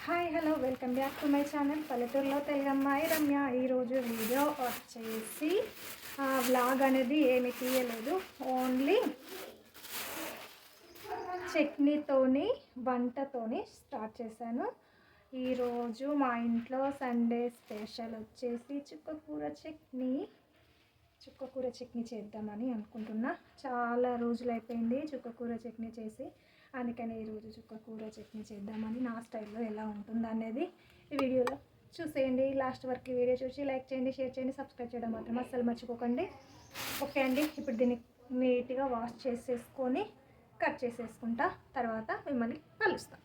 Hi hello welcome back to my channel పల్లెటూరులో తెలుగమ్మాయి రమ్య. ఈరోజు video వచ్చేసి వ్లాగ్ అనేది ఏమి తీయలేదు, ఓన్లీ చట్నీతోని వంటతోని స్టార్ట్ చేశాను. ఈరోజు మా ఇంట్లో సండే స్పెషల్ వచ్చేసి చుక్కకూర చట్నీ చేద్దామని అనుకుంటున్నా. చాలా రోజులు అయిపోయింది చుక్కకూర చట్నీ చేసి, అందుకని ఈరోజు చుక్కకూర చట్నీ చేద్దామని నా స్టైల్లో ఎలా ఉంటుందో అనేది ఈ వీడియోలో చూసేయండి. లాస్ట్ వరకు వీడియో చూసి లైక్ చేయండి, షేర్ చేయండి, సబ్స్క్రైబ్ చేయడం మాత్రం అస్సలు మర్చిపోకండి. ఓకే అండి, ఇప్పుడు దీన్ని నీట్గా వాష్ చేసేసుకొని కట్ చేసేసుకుంటా, తర్వాత మిమ్మల్ని కలుస్తాం.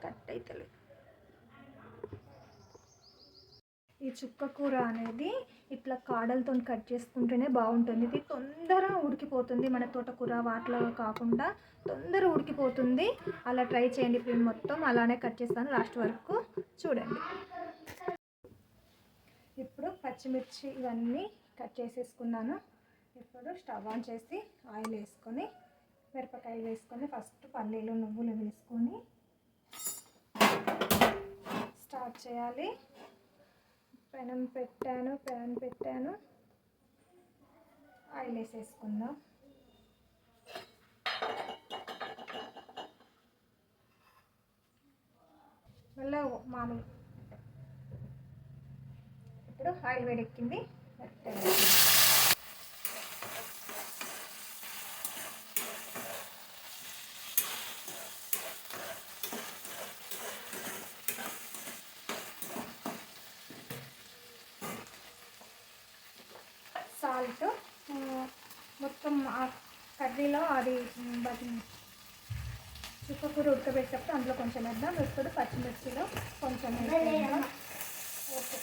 కట్ అయితే ఈ చుక్కకూర అనేది ఇట్లా కాడలతో కట్ చేసుకుంటేనే బాగుంటుంది. ఇది తొందర ఉడికిపోతుంది, మన తోటకూర వాటిలో కాకుండా తొందర ఉడికిపోతుంది. అలా ట్రై చేయండి. ఇప్పుడు మొత్తం అలానే కట్ చేస్తాను, లాస్ట్ వరకు చూడండి. ఇప్పుడు పచ్చిమిర్చి ఇవన్నీ కట్ చేసేసుకున్నాను. ఇప్పుడు స్టవ్ ఆన్ చేసి ఆయిల్ వేసుకొని మిరపకాయలు వేసుకొని ఫస్ట్ పల్లీలు నువ్వులు వేసుకొని స్టార్ట్ చేయాలి. ప్యాన్ పెట్టాను, ఆయిల్ వేసేసుకుందాం. మళ్ళీ మామూలు ఇప్పుడు ఆయిల్ వేడెక్కింది, సాల్ట్ మొత్తం ఆ కర్రీలో అది చుక్కకూర ఉడకబెట్టేటప్పుడు అందులో కొంచెం వేద్దాం. ఇప్పుడు పచ్చిమిర్చిలో కొంచెం వేద్దాం. ఓకే,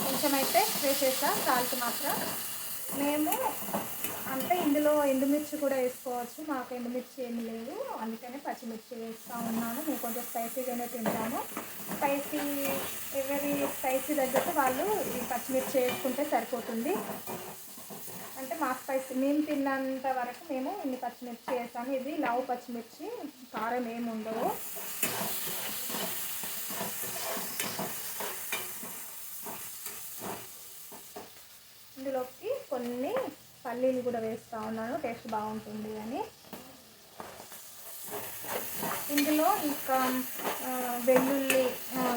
కొంచెం అయితే వేసేస్తా. సాల్ట్ మాత్రం మేము అంటే ఇందులో ఎండుమిర్చి కూడా వేసుకోవచ్చు, మాకు ఎండుమిర్చి ఏమి లేవు, అందుకనే పచ్చిమిర్చి వేస్తూ ఉన్నాను. మేము కొంచెం స్పైసీగానే తింటాము. ఎవరి స్పైసీ తగ్గట్టు వాళ్ళు ఈ పచ్చిమిర్చి వేసుకుంటే సరిపోతుంది. అంటే మా స్పైసీ మేము తిన్నంత వరకు మేము ఇన్ని పచ్చిమిర్చి వేసాము. ఇది లావు పచ్చిమిర్చి, కారం ఏమి ఉండవు. ఇందులోకి కొన్ని పల్లీలు కూడా వేస్తూ ఉన్నాను, టేస్ట్ బాగుంటుంది అని. ఇందులో ఇంకా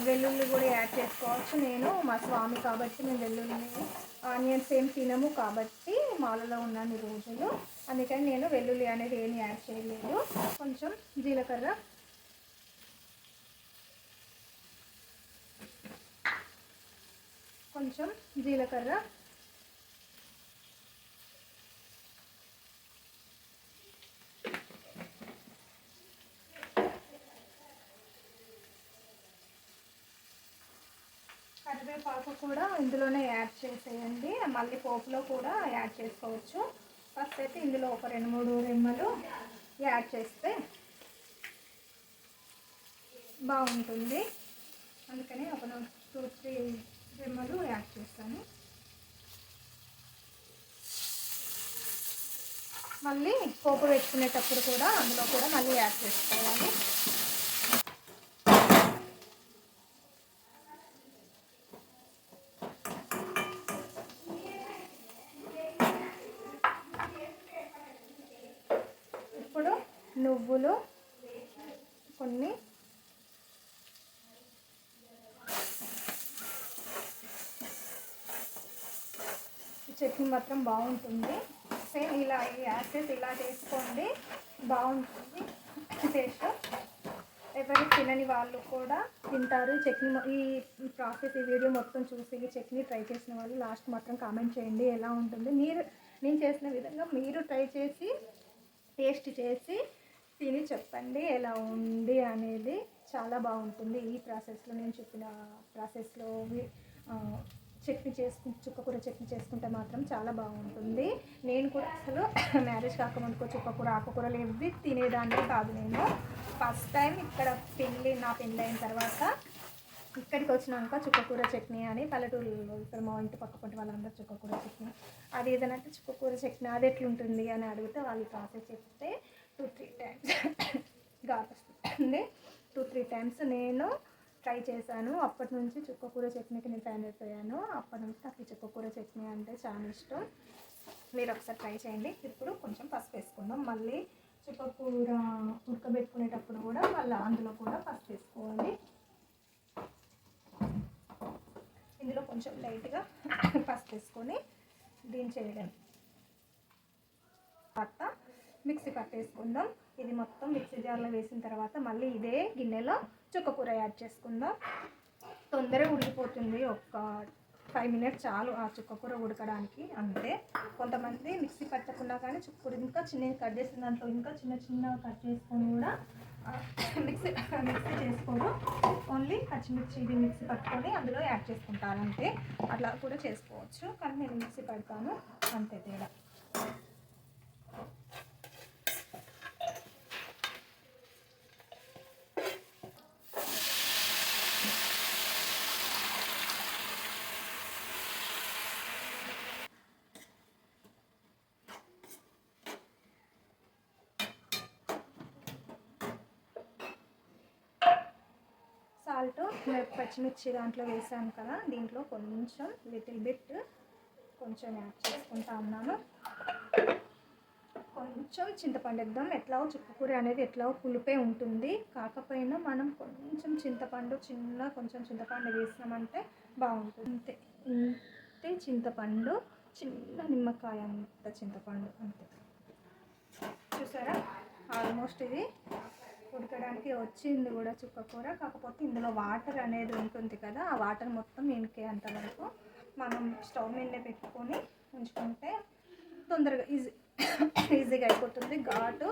వెల్లుల్లి కూడా యాడ్ చేసుకోవచ్చు. నేను మా స్వామి కాబట్టి మేము వెల్లుల్లి ఆనియన్స్ ఏం తినము కాబట్టి మాలలో ఉన్నాను రోజులు, అందుకని నేను వెల్లుల్లి అనేది ఏమి యాడ్ చేయలేదు. కొంచెం జీలకర్ర, కరివేపాకు కూడా ఇందులోనే యాడ్ చేసేయండి. మళ్ళీ పోపులో కూడా యాడ్ చేసుకోవచ్చు. ఫస్ట్ అయితే ఇందులో ఒక 2-3 రెమ్మలు యాడ్ చేస్తే బాగుంటుంది, అందుకని ఒక 2-3 రెమ్మలు యాడ్ చేస్తాను. మళ్ళీ పోపు పెట్టుకునేటప్పుడు కూడా అందులో కూడా మళ్ళీ యాడ్ చేసుకోవాలి. ఇప్పుడు నువ్వులు కొన్ని, చట్నీ మాత్రం బాగుంటుంది. సేమ్ ఇలా యాసెస్ ఇలా చేసుకోండి, బాగుంటుంది టేస్ట్. ఎవరు తినని వాళ్ళు కూడా తింటారు. చట్నీ ఈ ప్రాసెస్ ఈ వీడియో మొత్తం చూసి ఈ చట్నీ ట్రై చేసిన వాళ్ళు లాస్ట్ మాత్రం కామెంట్ చేయండి ఎలా ఉంటుంది. నేను చేసిన విధంగా మీరు ట్రై చేసి టేస్ట్ చేసి తిని చెప్పండి ఎలా ఉంది అనేది. చాలా బాగుంటుంది ఈ ప్రాసెస్లో, నేను చెప్పిన ప్రాసెస్లో చుక్కకూర చట్నీ చేసుకుంటే మాత్రం చాలా బాగుంటుంది. నేను కూడా అసలు మ్యారేజ్ కాకముందుకు చుక్కకూర ఆకుకూరలు ఎవ్వి తినేదాన్ని కాదు. నేను ఫస్ట్ టైం ఇక్కడ నా పెళ్ళి అయిన తర్వాత ఇక్కడికి వచ్చినాక చుక్కకూర చట్నీ అని పల్లెటూరులో ఇక్కడ మా ఇంటి పక్క పంట వాళ్ళందరూ చుక్కకూర చట్నీ అది ఏదనంటే చుక్కకూర చట్నీ అది ఎట్లుంటుంది అని అడిగితే వాళ్ళు ప్రాసెస్ చెప్తే 2-3 టైమ్స్ ఘాట్ వస్తుంది. 2-3 టైమ్స్ నేను ట్రై చేశాను. అప్పటి నుంచి చుక్కకూర చట్నీకి నేను ఫ్యాన్ అయిపోయాను. అప్పటి నుంచి నాకు ఈ చుక్కకూర చట్నీ అంటే చాలా ఇష్టం. మీరు ఒకసారి ట్రై చేయండి. ఇప్పుడు కొంచెం పసుపు వేసుకుందాం. మళ్ళీ చుక్కకూర ఉడకబెట్టుకునేటప్పుడు కూడా మళ్ళీ అందులో కూడా పసుపు వేసుకోవాలి. ఇందులో కొంచెం లైట్గా పసుపు వేసుకొని దీన్ని చేయడం తర్వాత మిక్సీ పట్టేసుకుందాం. ఇది మొత్తం మిక్సీ జార్లో వేసిన తర్వాత మళ్ళీ ఇదే గిన్నెలో చుక్కకూర యాడ్ చేసుకుందాం. తొందరగా ఉడికిపోతుంది. ఒక 5 మినిట్స్ చాలు ఆ చుక్కకూర ఉడకడానికి అంతే. కొంతమంది మిక్సీ పట్టకుండా కానీ చుక్కకూర ఇంకా చిన్నగా కట్ చేసిన దాంట్లో ఇంకా చిన్న కట్ చేసుకొని కూడా మిక్సీ చేసుకోరు. ఓన్లీ పచ్చిమిర్చి ఇది మిక్సీ పట్టుకొని అందులో యాడ్ చేసుకుంటారు అంతే. అట్లా కూడా చేసుకోవచ్చు కానీ నేను మిక్సీ పడతాను అంతే తేడా. సాల్ట్ పచ్చిమిర్చి దాంట్లో వేసాను కదా, దీంట్లో కొంచెం లిటిల్ బిట్ కొంచెం యాడ్ చేసుకుంటా ఉన్నాను. కొంచెం చింతపండు వేద్దాం. ఎట్లాగో చుక్కకూర అనేది ఎట్లాగో పులిపే ఉంటుంది. కాకపోయినా మనం కొంచెం చింతపండు కొంచెం చింతపండు వేసినామంటే బాగుంటుంది. అంతే ఇంతే చింతపండు, చిన్న నిమ్మకాయ అంత చింతపండు అంతే. చూసారా ఆల్మోస్ట్ ఇది ఉడకడానికి వచ్చింది కూడా చుక్కకూర. కాకపోతే ఇందులో వాటర్ అనేది ఉంటుంది కదా, ఆ వాటర్ మొత్తం ఇంకే అంతవరకు మనం స్టవ్ మీదనే పెట్టుకొని ఉంచుకుంటే తొందరగా ఈజీగా అయిపోతుంది. ఘాటు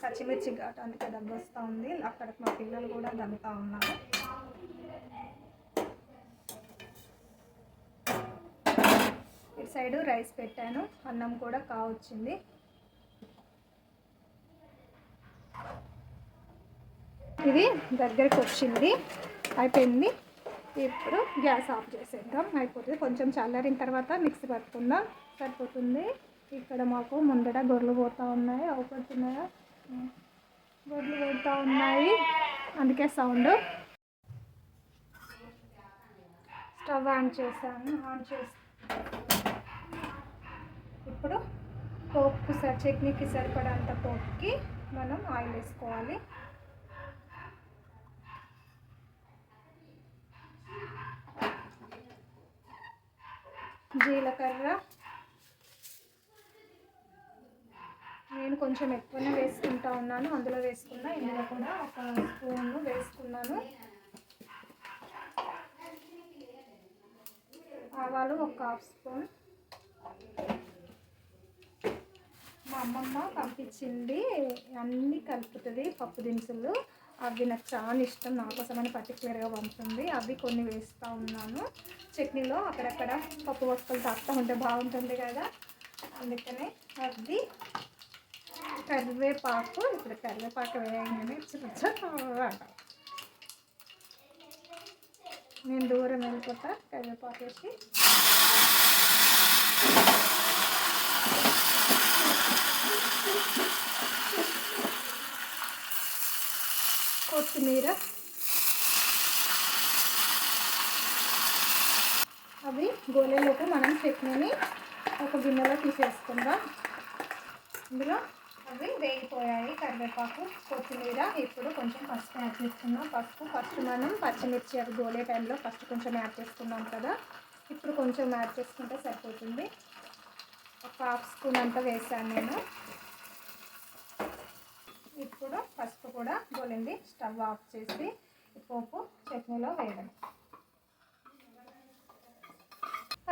పచ్చిమిర్చి ఘాటు అందుకే దగ్గు వస్తూ ఉంది. అక్కడ మా పిల్లలు కూడా దగ్గుతూ ఉన్నారు. ఇటు సైడు రైస్ పెట్టాను, అన్నం కూడా కావచ్చింది. ఇది దగ్గరికి వచ్చింది, అయిపోయింది. ఇప్పుడు గ్యాస్ ఆఫ్ చేసేద్దాం, అయిపోతుంది. కొంచెం చల్లారిన తర్వాత మిక్సీ పట్టుకుందాం, సరిపోతుంది. ఇక్కడ మాకు ముందర గొర్రెలు పోతూ ఉన్నాయి, అవుపడుతున్నాయా, గొర్రెలు పోతూ ఉన్నాయి అందుకే సౌండ్. స్టవ్ ఆన్ చేసి ఇప్పుడు పోపుకు చట్నీకి సరిపడంత పోపుకి మనం ఆయిల్ వేసుకోవాలి. జీలకర్ర నేను కొంచెం ఎక్కువనే వేసుకుంటా ఉన్నాను, అందులో వేసుకున్నా. ఇందులో కూడా ఒక స్పూన్ వేసుకున్నాను. ఆవాలు ఒక 1/2 స్పూన్. మా అమ్మమ్మ పంపించింది, అన్నీ కలుపుతుంది పప్పు దినుసులు. అవి నాకు చాలా ఇష్టం, నా కోసమని పర్టికులర్గా పంపుతుంది. అవి కొన్ని వేస్తూ ఉన్నాను. చట్నీలో అక్కడక్కడ పప్పు వస్తువులు తాకుతూ ఉంటే బాగుంటుంది కదా, అందుకనే అది. కరివేపాకు, ఇప్పుడు కరివేపాకు వేయగానే నేను దూరం వెళ్ళిపోతా. కరివేపాకు వేసి కొత్తిమీర, అవి గోలేలోపు మనం చట్నీని ఒక గిన్నెలో తీసేసుకుందాం. ఇందులో అవి వేగిపోయాయి, కరివేపాకు, కొత్తిమీర. ఇప్పుడు కొంచెం పసుపు యాడ్ చేసుకున్నాం. పసుపు ఫస్ట్ మనం పచ్చిమిర్చి అవి గోలే టైంలో ఫస్ట్ కొంచెం యాడ్ చేసుకున్నాం కదా, ఇప్పుడు కొంచెం యాడ్ చేసుకుంటే సరిపోతుంది. ఒక 1/2 స్పూన్ అంతా వేసాను నేను. ఇప్పుడు పసుపు కూడా గోలింది. స్టవ్ ఆఫ్ చేసి పోపు చట్నీలో వేయడం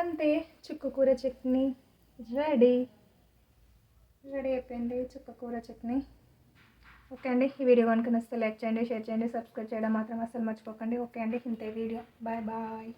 అంతే. చుక్కకూర చట్నీ రెడీ అయిపోయింది, చుక్కకూర చట్నీ. ఓకే అండి, ఈ వీడియో కనుక నచ్చితే లైక్ చేయండి, షేర్ చేయండి, సబ్స్క్రైబ్ చేయడం మాత్రం అసలు మర్చిపోకండి. ఓకే అండి, ఇంతే వీడియో. Bye bye.